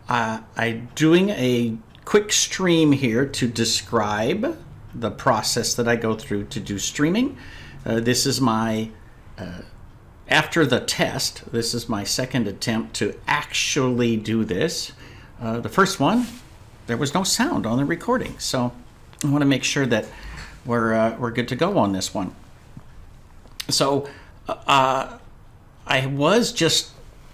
I'm doing a quick stream here to describe the process that I go through to do streaming. This is my, after the test, this is my second attempt to actually do this. The first one, there was no sound on the recording, so I want to make sure that we're good to go on this one. So I was just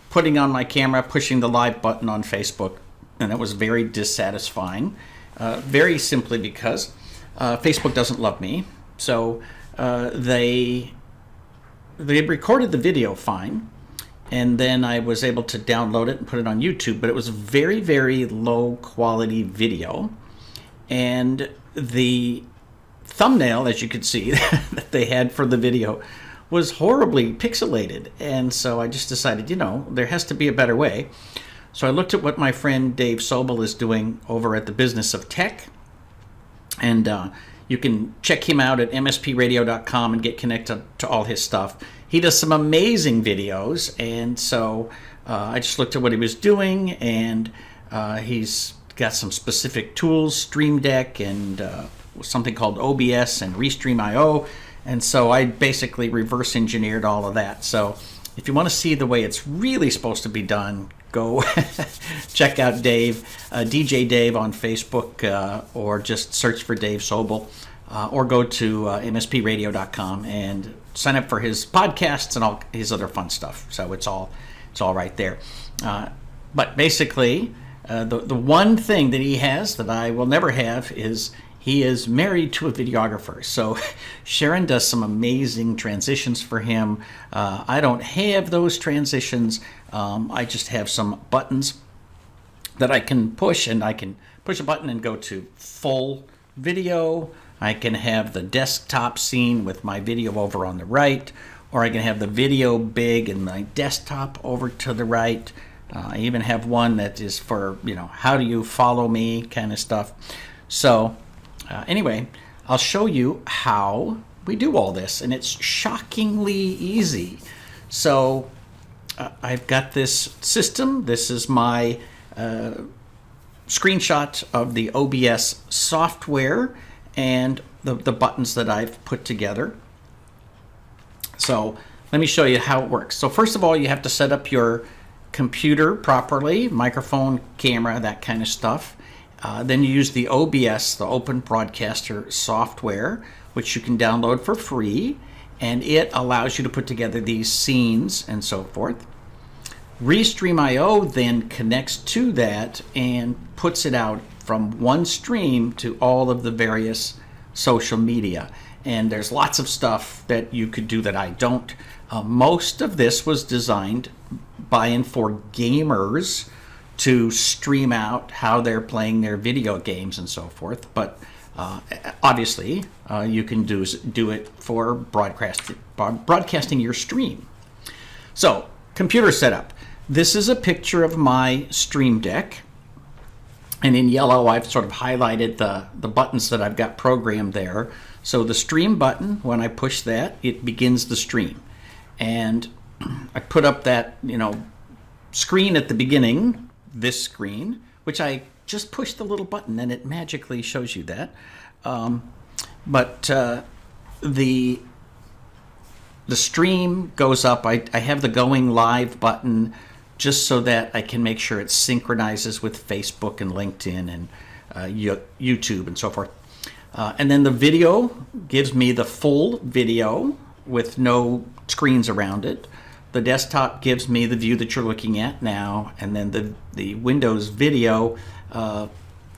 putting on my camera, pushing the live button on Facebook, and it was very dissatisfying, very simply because Facebook doesn't love me. So they recorded the video fine, and then I was able to download it and put it on YouTube, but it was very, very low quality video. And the thumbnail, as you could see, that they had for the video was horribly pixelated. And so I just decided, there has to be a better way. So I looked at what my friend Dave Sobel is doing over at the Business of Tech. And you can check him out at mspradio.com and get connected to all his stuff. He does some amazing videos, and so I just looked at what he was doing, and he's got some specific tools, Stream Deck, and something called OBS and Restream.io, and so I basically reverse engineered all of that. So if you want to see the way it's really supposed to be done, go check out Dave, DJ Dave on Facebook, or just search for Dave Sobel, or go to mspradio.com and sign up for his podcasts and all his other fun stuff. So it's all right there. But basically, the one thing that he has that I will never have is he is married to a videographer. So Sharon does some amazing transitions for him. I don't have those transitions. I just have some buttons that I can push, and I can push a button and go to full video. I can have the desktop scene with my video over on the right, or I can have the video big and my desktop over to the right. I even have one that is for, how do you follow me kind of stuff. So anyway, I'll show you how we do all this, and it's shockingly easy. So I've got this system. This is my screenshot of the OBS software and the buttons that I've put together. So let me show you how it works. So first of all, you have to set up your computer properly, microphone, camera, that kind of stuff. Then you use the OBS, the Open Broadcaster software, which you can download for free, and it allows you to put together these scenes and so forth. Restream.io then connects to that and puts it out from one stream to all of the various social media. And there's lots of stuff that you could do that I don't. Most of this was designed by and for gamers to stream out how they're playing their video games and so forth. But obviously, you can do it for broadcasting your stream. So, computer setup. This is a picture of my Stream Deck. And in yellow, I've sort of highlighted the buttons that I've got programmed there. So the stream button, when I push that, it begins the stream. And I put up that, screen at the beginning, this screen, which I just push the little button and it magically shows you that. But the stream goes up. I have the going live button just so that I can make sure it synchronizes with Facebook and LinkedIn and YouTube and so forth. And then the video gives me the full video with no screens around it. The desktop gives me the view that you're looking at now, and then the Windows video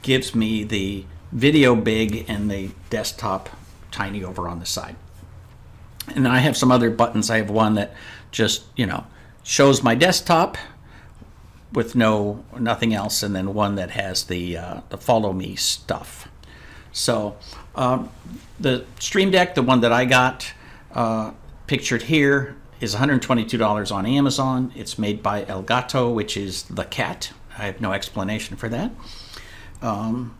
gives me the video big and the desktop tiny over on the side. And then I have some other buttons. I have one that just, shows my desktop with nothing else, and then one that has the follow me stuff. So the Stream Deck, the one that I got pictured here, is $122 on Amazon. It's made by El Gato, which is the cat. I have no explanation for that. And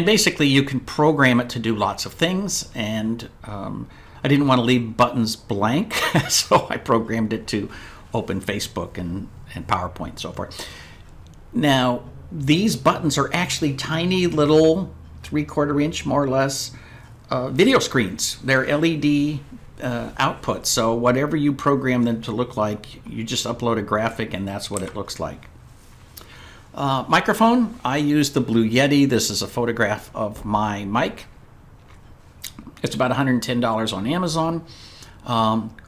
basically you can program it to do lots of things, and I didn't want to leave buttons blank, so I programmed it to open Facebook and PowerPoint and so forth. Now, these buttons are actually tiny little 3/4 inch, more or less, video screens. They're LED output. So whatever you program them to look like, you just upload a graphic and that's what it looks like. Microphone, I use the Blue Yeti. This is a photograph of my mic. It's about $110 on Amazon.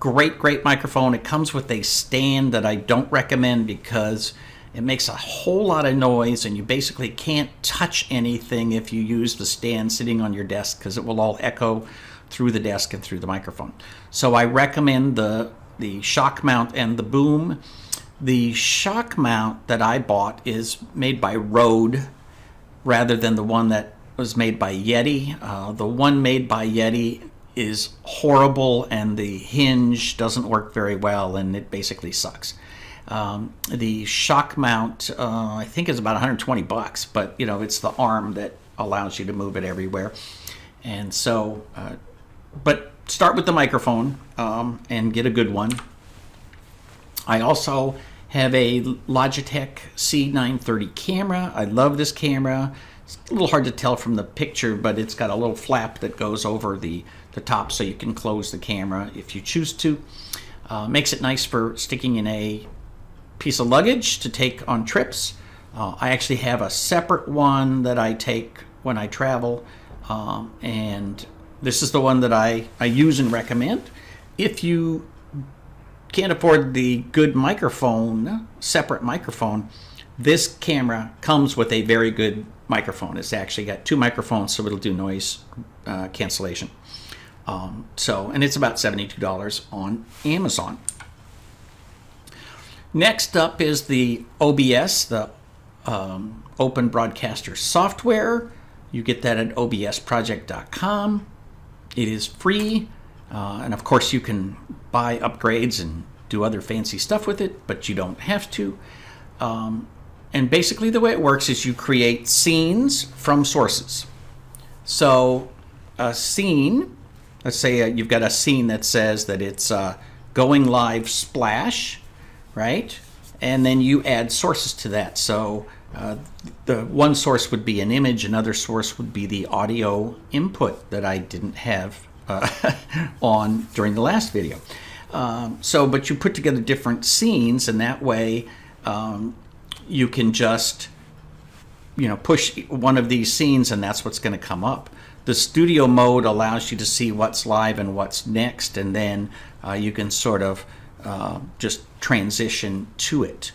Great microphone. It comes with a stand that I don't recommend because it makes a whole lot of noise and you basically can't touch anything if you use the stand sitting on your desk because it will all echo through the desk and through the microphone. So I recommend the shock mount and the boom. The shock mount that I bought is made by Rode rather than the one that was made by Yeti. The one made by Yeti is horrible and the hinge doesn't work very well and it basically sucks. The shock mount, I think is about 120 bucks, but you know, it's the arm that allows you to move it everywhere. And so, but start with the microphone and get a good one. I also have a Logitech C930 camera. I love this camera. It's a little hard to tell from the picture, but it's got a little flap that goes over the top so you can close the camera if you choose to. Makes it nice for sticking in a piece of luggage to take on trips. I actually have a separate one that I take when I travel, and this is the one that I use and recommend. If you can't afford the good microphone, separate microphone, this camera comes with a very good microphone. It's actually got 2 microphones, so it'll do noise cancellation. And it's about $72 on Amazon. Next up is the OBS, the Open Broadcaster software. You get that at obsproject.com. It is free, and of course you can buy upgrades and do other fancy stuff with it, but you don't have to. And basically the way it works is you create scenes from sources. So a scene, let's say you've got a scene that says that it's going live splash, right? And then you add sources to that. So the one source would be an image, another source would be the audio input that I didn't have on during the last video. But you put together different scenes, and that way you can just, push one of these scenes, and that's what's going to come up. The studio mode allows you to see what's live and what's next, and then you can sort of just transition to it.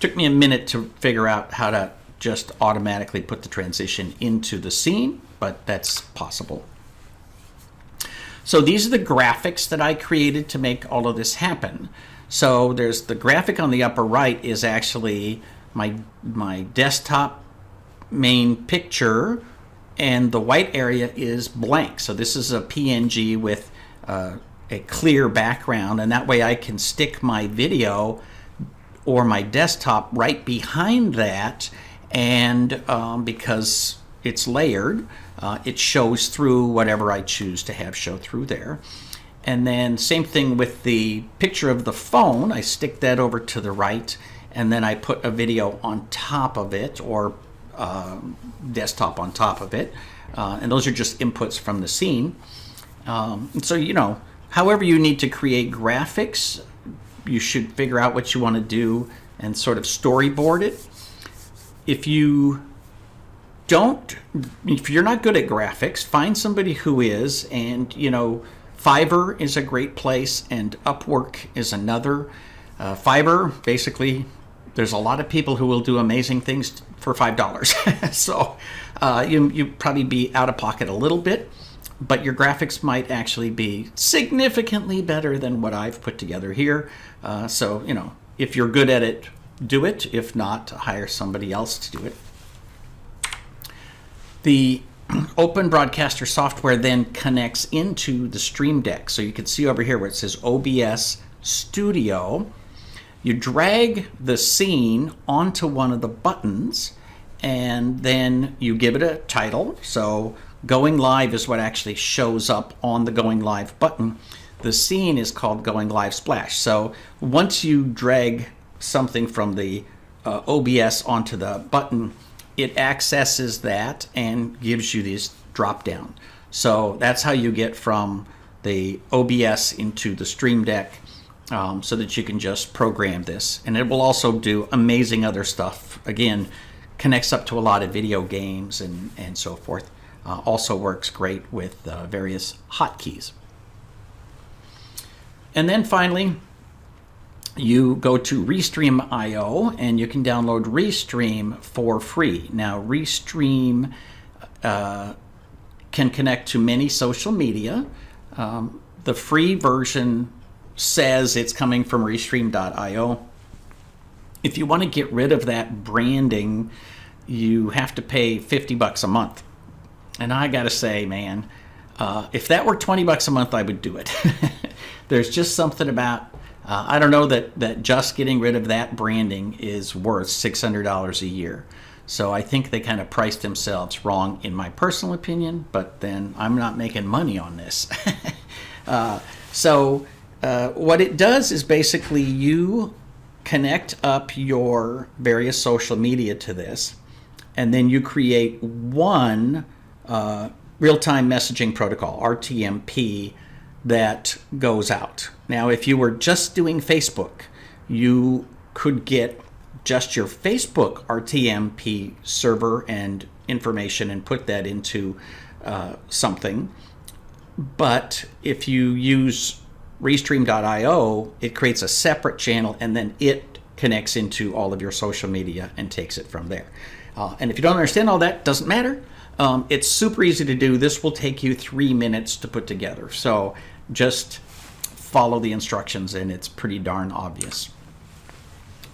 Took me a minute to figure out how to just automatically put the transition into the scene, but that's possible. So these are the graphics that I created to make all of this happen. So there's the graphic on the upper right is actually my desktop main picture, and the white area is blank. So this is a PNG with a clear background, and that way I can stick my video or my desktop right behind that, and because it's layered, it shows through whatever I choose to have show through there. And then same thing with the picture of the phone. I stick that over to the right, and then I put a video on top of it, or desktop on top of it. And those are just inputs from the scene. So, however you need to create graphics, you should figure out what you want to do and sort of storyboard it. If you're not good at graphics, find somebody who is, and Fiverr is a great place, and Upwork is another. Fiverr, basically, there's a lot of people who will do amazing things for $5. So you probably be out of pocket a little bit, but your graphics might actually be significantly better than what I've put together here. So if you're good at it, do it. If not, hire somebody else to do it. The Open Broadcaster software then connects into the Stream Deck. So you can see over here where it says OBS Studio. You drag the scene onto one of the buttons, and then you give it a title. So Going Live is what actually shows up on the Going Live button. The scene is called Going Live Splash. So once you drag something from the OBS onto the button, it accesses that and gives you this drop down. So that's how you get from the OBS into the Stream Deck, so that you can just program this. And it will also do amazing other stuff. Again, connects up to a lot of video games and so forth. Also works great with various hotkeys. And then finally, you go to Restream.io and you can download Restream for free. Now, Restream can connect to many social media. The free version says it's coming from Restream.io. If you want to get rid of that branding, you have to pay $50 a month. And I got to say, man, if that were $20 a month, I would do it. There's just something about, I don't know that just getting rid of that branding is worth $600 a year. So I think they kind of priced themselves wrong, in my personal opinion, but then I'm not making money on this. What it does is basically you connect up your various social media to this, and then you create one real-time messaging protocol, RTMP, that goes out. Now, if you were just doing Facebook, you could get just your Facebook RTMP server and information and put that into something. But if you use Restream.io, it creates a separate channel, and then it connects into all of your social media and takes it from there. And if you don't understand all that, doesn't matter. It's super easy to do. This will take you 3 minutes to put together. So just follow the instructions, and it's pretty darn obvious.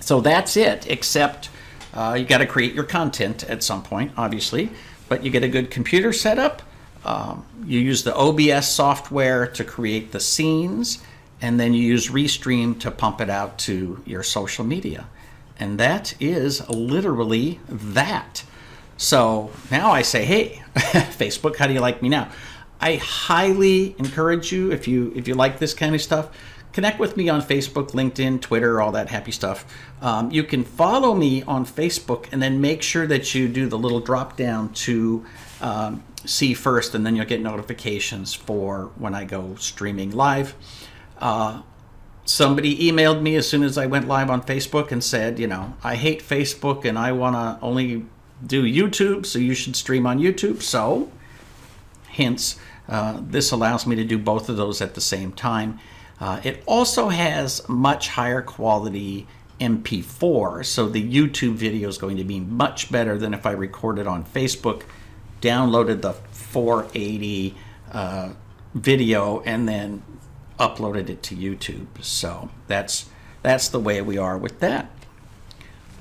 So that's it, except you got to create your content at some point, obviously. But you get a good computer setup. You use the OBS software to create the scenes, and then you use Restream to pump it out to your social media. And that is literally that. So now I say, hey, Facebook, how do you like me now? I highly encourage you, if you like this kind of stuff, connect with me on Facebook, LinkedIn, Twitter, all that happy stuff. You can follow me on Facebook, and then make sure that you do the little drop down to see first, and then you'll get notifications for when I go streaming live. Somebody emailed me as soon as I went live on Facebook and said, I hate Facebook and I want to only do YouTube, so you should stream on YouTube. So hence, this allows me to do both of those at the same time. It also has much higher quality MP4, so the YouTube video is going to be much better than if I recorded on Facebook, downloaded the 480 video, and then uploaded it to YouTube. So that's the way we are with that.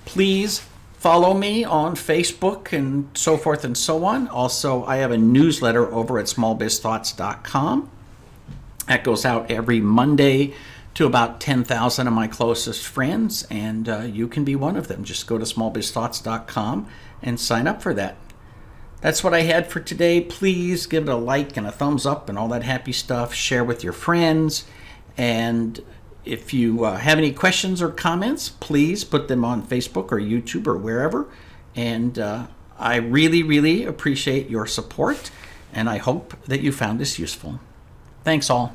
Please follow me on Facebook and so forth and so on. Also, I have a newsletter over at smallbizthoughts.com. That goes out every Monday to about 10,000 of my closest friends, and you can be one of them. Just go to smallbizthoughts.com and sign up for that. That's what I had for today. Please give it a like and a thumbs up and all that happy stuff. Share with your friends. And if you have any questions or comments, please put them on Facebook or YouTube or wherever. And I really, really appreciate your support. And I hope that you found this useful. Thanks all.